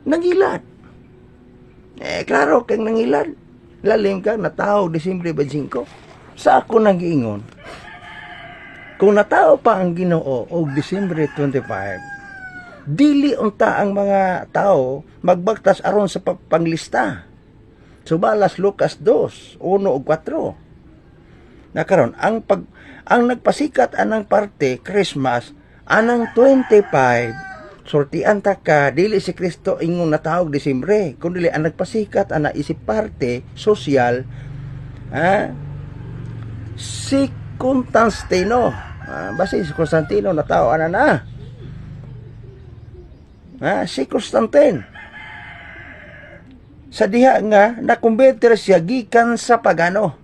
Nangilad. Klaro kang nangilad. Lalim ka, natao, Disyembre 25. Sa ako nag-iingon, kung natao pa ang Ginoo o Disyembre 25, dili unta ang mga tao magbagtas aron sa panglista. Subalas Lucas 2, 1 ug 4. Nakaron, ang nagpasikat anang parte, Christmas, anang 25, sortian ta ka, dili si Kristo ingong natawag Disyembre, kundi ang nagpasikat ana isip parte sosyal, si Constantino, basi si Constantino natao ana na, si Constantine, sa diha nga nakumbintir siya gikan sa pagano,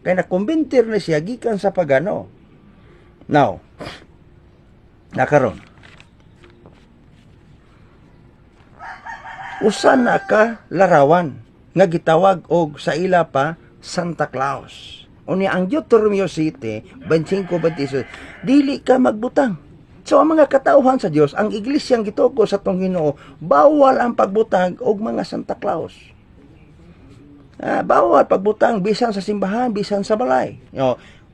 kaya nakumbintir na siya gikan sa pagano. Now, nakaron, usa na ka larawan nga gitawag og sa ila pa Santa Claus. Unya ang Deuteronomio 7:25-26, dili ka magbutang. So ang mga katauhan sa Dios, ang iglesyang gituko sa tong Ginoo, bawal ang pagbutang og mga Santa Claus. Bawal pagbutang bisan sa simbahan, bisan sa balay.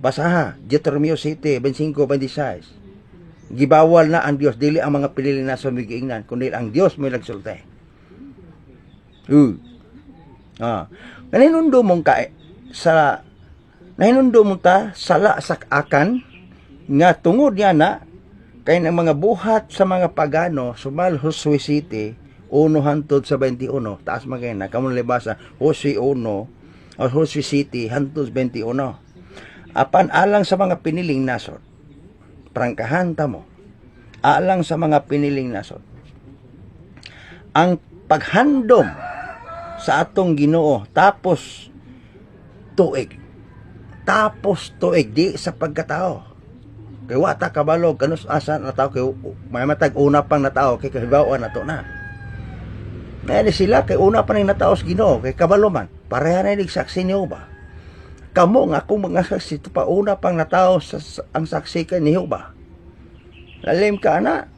Basaha Deuteronomio 7:25-26. Gibawal na ang Dios, dili ang mga pinili na sumigiingnan, kundi ang Dios may nagsulti. Nahinundo mong nahinundo mong ta sala sa akan nga tungod niya na kay ng mga buhat sa mga pagano sumal Josue City 1-21 taas magana kamo libasa Josue 1 o Josue City 1-21 apan alang sa mga piniling nasod prangkahan ta mo alang sa mga piniling nasod ang paghandom sa atong Ginoo tapos tuig di sa pagkatao kay wata kabalog kanus asa na tao kay may matag una pang natao kay kahibawan nato na nani sila kay una pa ning natao sa Ginoo kay kabalo man pareha na ning saksi niyo ba kamo nga akong mga saksi to pa una pang natao sa ang saksi kay niyo ba lalim ka ana